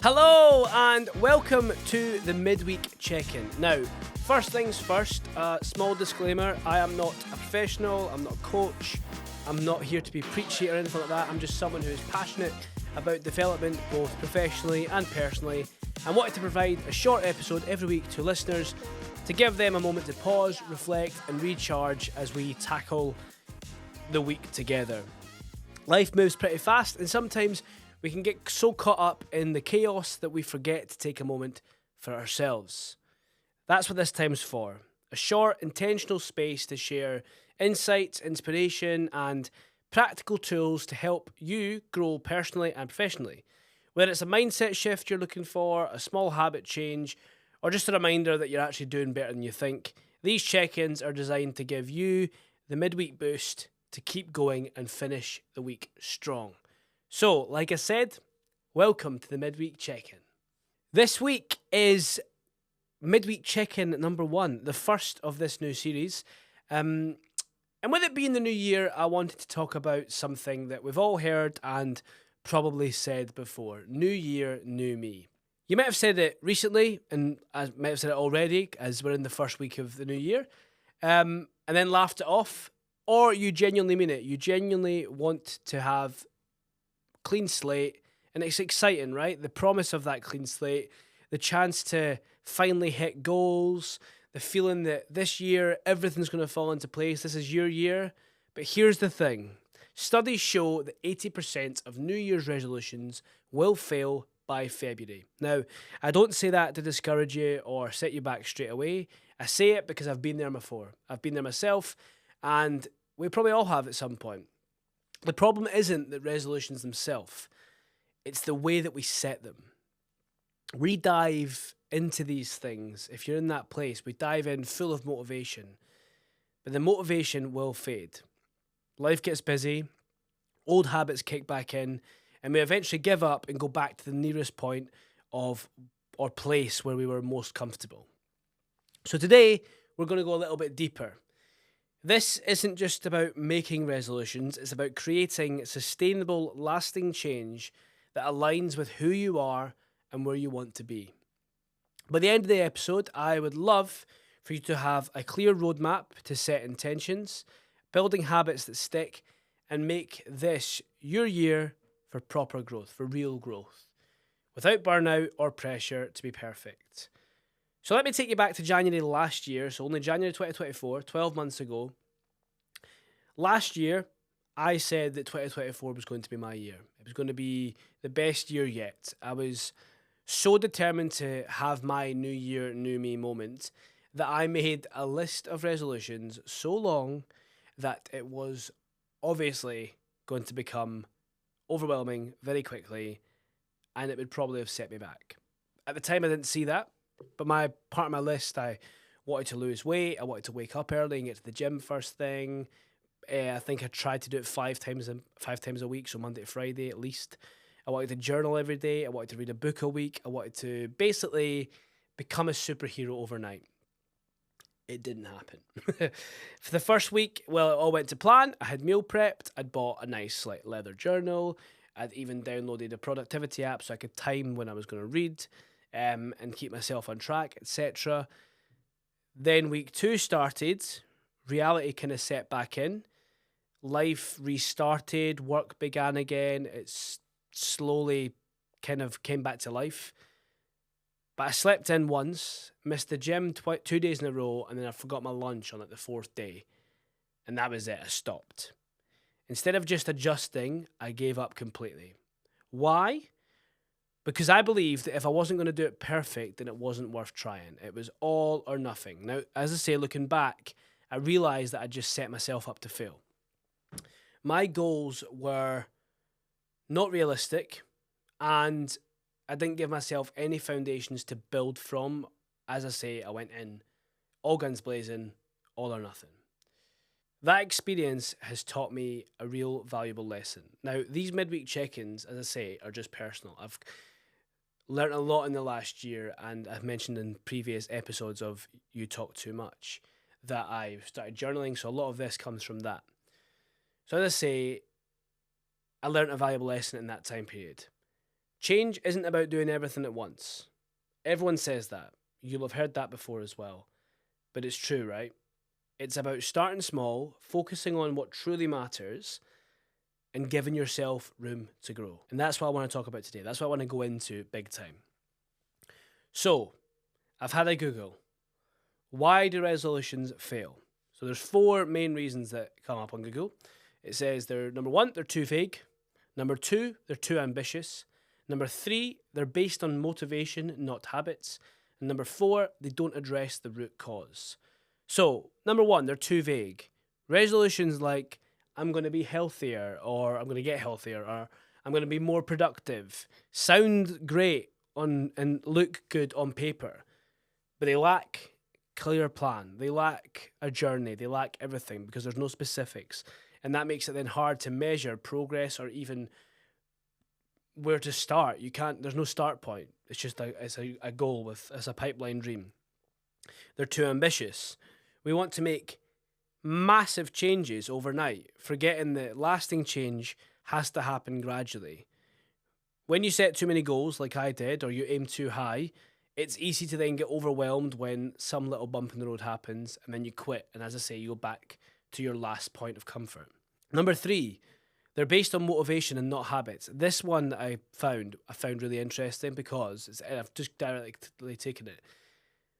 Hello and welcome to the Midweek Check-In. Now, first things first, small disclaimer, I am not a professional, I'm not a coach, I'm not here to be preachy or anything like that. I'm just someone who is passionate about development both professionally and personally and wanted to provide a short episode every week to listeners to give them a moment to pause, reflect and recharge as we tackle the week together. Life moves pretty fast and sometimes we can get so caught up in the chaos that we forget to take a moment for ourselves. That's what this time's for. A short, intentional space to share insights, inspiration, and practical tools to help you grow personally and professionally. Whether it's a mindset shift you're looking for, a small habit change, or just a reminder that you're actually doing better than you think, these check-ins are designed to give you the midweek boost to keep going and finish the week strong. So, like I said, welcome to the Midweek Check-In. This week is Midweek Check-In number 1, the first of this new series. And with it being the new year, I wanted to talk about something that we've all heard and probably said before. New year, new me. You might have said it recently, and I might have said it already, as we're in the first week of the new year, and then laughed it off, or you genuinely mean it. You genuinely want to have clean slate, and it's exciting, right? The promise of that clean slate, the chance to finally hit goals, the feeling that this year everything's going to fall into place. This is your year. But here's the thing. Studies show that 80% of New Year's resolutions will fail by February. Now, I don't say that to discourage you or set you back straight away. I say it because I've been there before. I've been there myself, and we probably all have at some point. The problem isn't the resolutions themselves. It's the way that we set them. We dive into these things. If you're in that place, we dive in full of motivation. But the motivation will fade. Life gets busy. Old habits kick back in. And we eventually give up and go back to the nearest point of or place where we were most comfortable. So today, we're going to go a little bit deeper. This isn't just about making resolutions, it's about creating sustainable, lasting change that aligns with who you are and where you want to be. By the end of the episode, I would love for you to have a clear roadmap to set intentions, building habits that stick, and make this your year for proper growth, for real growth, without burnout or pressure to be perfect. So let me take you back to January last year, so only January 2024, 12 months ago. Last year, I said that 2024 was going to be my year. It was going to be the best year yet. I was so determined to have my new year, new me moment that I made a list of resolutions so long that it was obviously going to become overwhelming very quickly, and it would probably have set me back. At the time, I didn't see that. But my part of my list, I wanted to lose weight. I wanted to wake up early and get to the gym first thing. I think I tried to do it 5 times a week, so Monday to Friday at least. I wanted to journal every day. I wanted to read a book a week. I wanted to basically become a superhero overnight. It didn't happen. For the first week, well, it all went to plan. I had meal prepped. I'd bought a nice leather journal. I'd even downloaded a productivity app so I could time when I was going to read. And keep myself on track, etc. Then week 2 started, reality kind of set back in, life restarted, work began again, it's slowly kind of came back to life. But I slept in once, missed the gym 2 days in a row, and then I forgot my lunch on the 4th day. And that was it, I stopped. Instead of just adjusting, I gave up completely. Why? Because I believed that if I wasn't going to do it perfect, then it wasn't worth trying. It was all or nothing. Now, as I say, looking back, I realised that I just set myself up to fail. My goals were not realistic, and I didn't give myself any foundations to build from. As I say, I went in all guns blazing, all or nothing. That experience has taught me a real valuable lesson. Now, these midweek check-ins, as I say, are just personal. I've learned a lot in the last year, and I've mentioned in previous episodes of You Talk Too Much that I've started journaling, so a lot of this comes from that. So as I say, I learned a valuable lesson in that time period. Change isn't about doing everything at once. Everyone says that. You'll have heard that before as well. But it's true, right? It's about starting small, focusing on what truly matters, and giving yourself room to grow. And that's what I want to talk about today. That's what I want to go into big time. So, I've had a Google. Why do resolutions fail? So there's 4 main reasons that come up on Google. It says they're, number 1, they're too vague. Number 2, they're too ambitious. Number 3, they're based on motivation, not habits. And number 4, they don't address the root cause. So, number 1, they're too vague. Resolutions like, I'm going to be healthier, or I'm going to get healthier, or I'm going to be more productive, sound great and look good on paper, but they lack clear plan. They lack a journey. They lack everything because there's no specifics. And that makes it then hard to measure progress or even where to start. There's no start point. It's just a goal it's a pipeline dream. They're too ambitious. We want to make massive changes overnight, forgetting that lasting change has to happen gradually. When you set too many goals like I did, or you aim too high, it's easy to then get overwhelmed when some little bump in the road happens and then you quit. And as I say, you go back to your last point of comfort. Number 3, they're based on motivation and not habits. This one that I found really interesting because I've just directly taken it.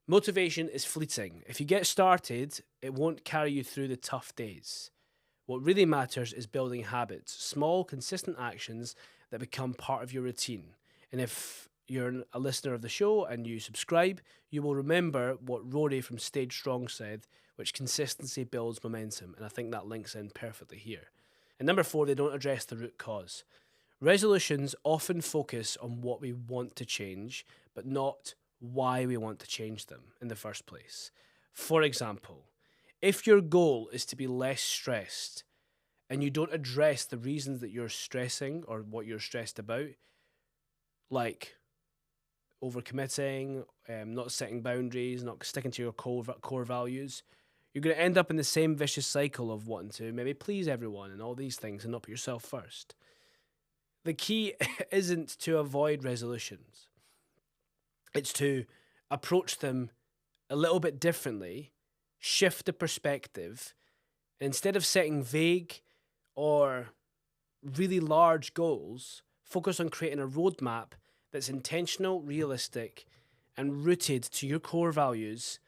Motivation is fleeting. If you get started, it won't carry you through the tough days. What really matters is building habits, small, consistent actions that become part of your routine. And if you're a listener of the show and you subscribe, you will remember what Rory from Stage Strong said, which consistency builds momentum. And I think that links in perfectly here. And number 4, they don't address the root cause. Resolutions often focus on what we want to change, but not why we want to change them in the first place. For example, if your goal is to be less stressed and you don't address the reasons that you're stressing or what you're stressed about, like overcommitting, not setting boundaries, not sticking to your core values, you're going to end up in the same vicious cycle of wanting to maybe please everyone and all these things and not put yourself first. The key isn't to avoid resolutions. It's to approach them a little bit differently, shift the perspective, and instead of setting vague or really large goals, focus on creating a roadmap that's intentional, realistic, and rooted to your core values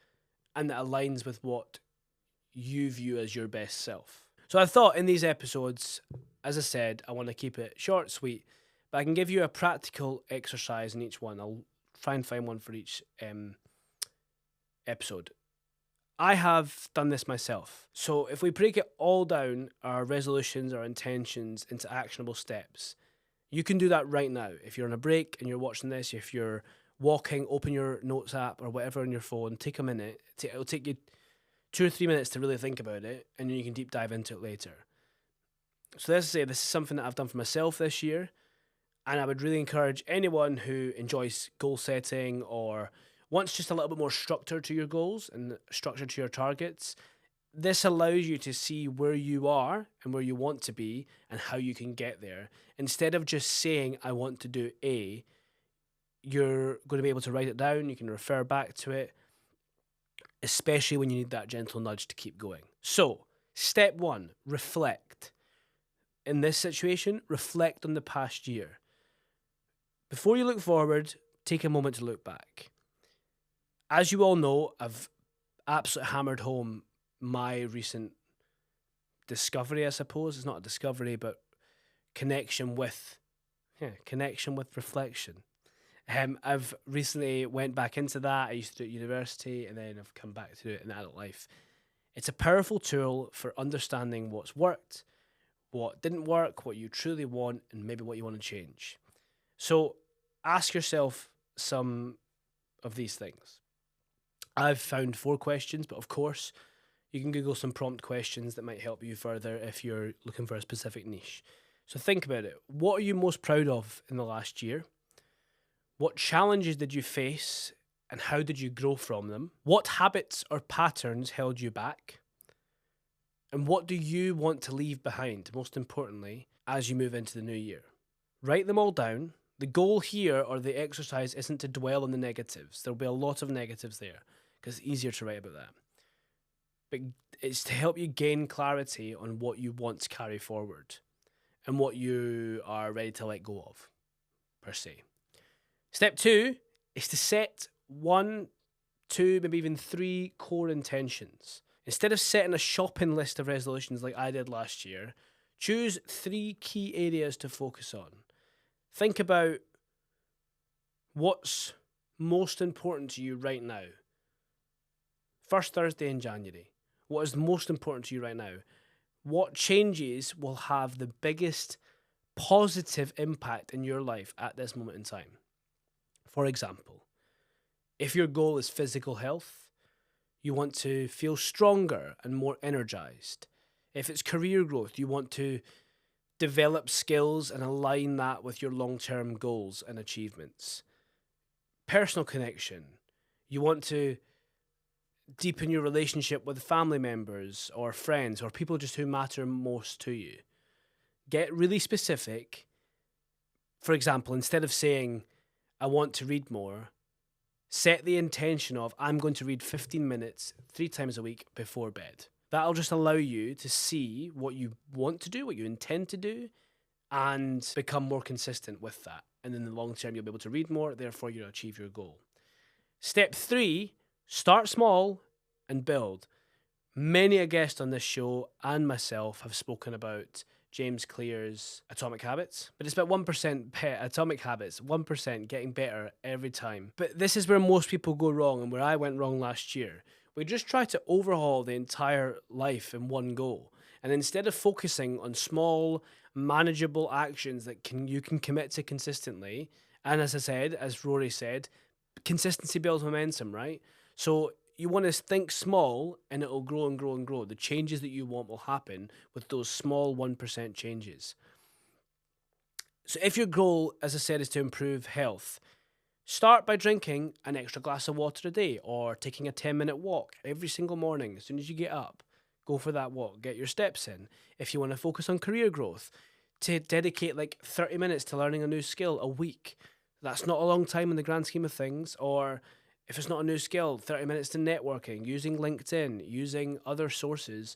and that aligns with what you view as your best self. So I thought in these episodes, as I said, I want to keep it short, sweet, but I can give you a practical exercise in each one. I'll try and find one for each episode. I have done this myself. So if we break it all down, our resolutions, our intentions into actionable steps, you can do that right now. If you're on a break and you're watching this, if you're walking, open your notes app or whatever on your phone, take a minute. It'll take you 2 or 3 minutes to really think about it, and then you can deep dive into it later. So let's say this is something that I've done for myself this year, and I would really encourage anyone who enjoys goal setting or wants just a little bit more structure to your goals and structure to your targets. This allows you to see where you are and where you want to be and how you can get there. Instead of just saying, I want to do A, you're going to be able to write it down. You can refer back to it, especially when you need that gentle nudge to keep going. So, step 1, reflect. In this situation, reflect on the past year. Before you look forward, take a moment to look back. As you all know, I've absolutely hammered home my recent discovery, I suppose. It's not a discovery, but connection with reflection. I've recently went back into that. I used to do it at university, and then I've come back to do it in adult life. It's a powerful tool for understanding what's worked, what didn't work, what you truly want, and maybe what you want to change. So ask yourself some of these things. I've found 4 questions, but of course, you can Google some prompt questions that might help you further if you're looking for a specific niche. So think about it. What are you most proud of in the last year? What challenges did you face and how did you grow from them? What habits or patterns held you back? And what do you want to leave behind, most importantly, as you move into the new year? Write them all down. The goal here or the exercise isn't to dwell on the negatives. There'll be a lot of negatives there because it's easier to write about that. But it's to help you gain clarity on what you want to carry forward and what you are ready to let go of, per se. Step 2 is to set 1, 2, maybe even 3 core intentions. Instead of setting a shopping list of resolutions like I did last year, choose 3 key areas to focus on. Think about what's most important to you right now. First Thursday in January. What is most important to you right now? What changes will have the biggest positive impact in your life at this moment in time? For example, if your goal is physical health, you want to feel stronger and more energized. If it's career growth, you want to develop skills and align that with your long-term goals and achievements. Personal connection, you want to deepen your relationship with family members or friends or people just who matter most to you. Get really specific. For example, instead of saying, I want to read more, set the intention of, I'm going to read 15 minutes 3 times a week before bed. That'll just allow you to see what you want to do, what you intend to do, and become more consistent with that. And in the long term, you'll be able to read more, therefore you'll achieve your goal. Step 3, start small and build. Many a guest on this show and myself have spoken about James Clear's Atomic Habits, but it's about 1% Atomic Habits, 1% getting better every time. But this is where most people go wrong and where I went wrong last year. We just try to overhaul the entire life in one go. And instead of focusing on small, manageable actions that you can commit to consistently, and as I said, as Rory said, consistency builds momentum, right? So you want to think small and it'll grow and grow and grow. The changes that you want will happen with those small 1% changes. So if your goal, as I said, is to improve health, start by drinking an extra glass of water a day or taking a 10-minute walk every single morning. As soon as you get up, go for that walk, get your steps in. If you want to focus on career growth, to dedicate like 30 minutes to learning a new skill a week. That's not a long time in the grand scheme of things. Or if it's not a new skill, 30 minutes to networking, using LinkedIn, using other sources,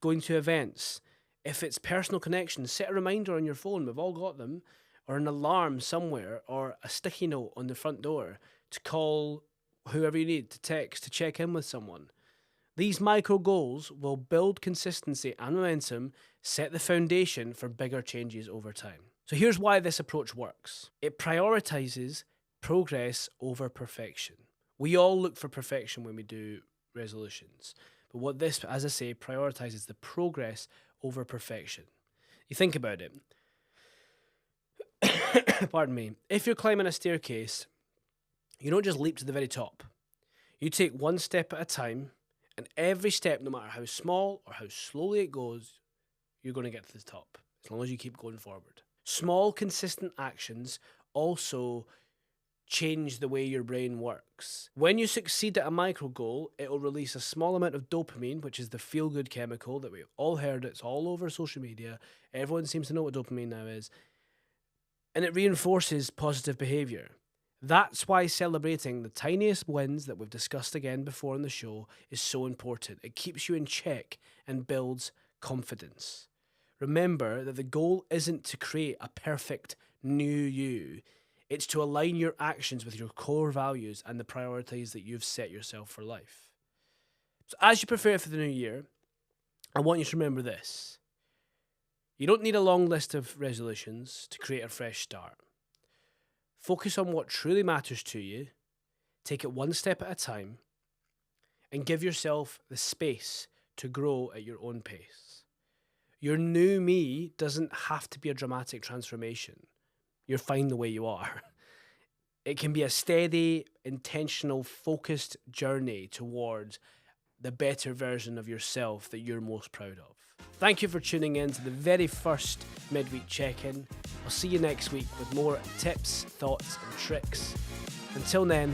going to events. If it's personal connections, set a reminder on your phone, we've all got them, or an alarm somewhere, or a sticky note on the front door to call whoever you need, to text, to check in with someone. These micro goals will build consistency and momentum, set the foundation for bigger changes over time. So here's why this approach works. It prioritizes progress over perfection. We all look for perfection when we do resolutions. But what this, as I say, prioritizes the progress over perfection. You think about it. Pardon me. If you're climbing a staircase, you don't just leap to the very top. You take one step at a time, and every step, no matter how small or how slowly it goes, you're going to get to the top, as long as you keep going forward. Small, consistent actions also change the way your brain works. When you succeed at a micro goal, it will release a small amount of dopamine, which is the feel-good chemical that we've all heard. It's all over social media. Everyone seems to know what dopamine now is. And it reinforces positive behavior. That's why celebrating the tiniest wins that we've discussed again before on the show is so important. It keeps you in check and builds confidence. Remember that the goal isn't to create a perfect new you. It's to align your actions with your core values and the priorities that you've set yourself for life. So as you prepare for the new year, I want you to remember this. You don't need a long list of resolutions to create a fresh start. Focus on what truly matters to you, take it one step at a time, and give yourself the space to grow at your own pace. Your new me doesn't have to be a dramatic transformation. You're fine the way you are. It can be a steady, intentional, focused journey towards the better version of yourself that you're most proud of. Thank you for tuning in to the very first Midweek Check-In. I'll see you next week with more tips, thoughts and tricks. Until then,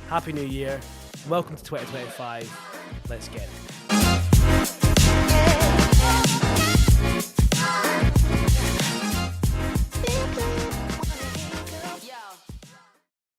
Happy New Year. Welcome to 2025. Let's get it.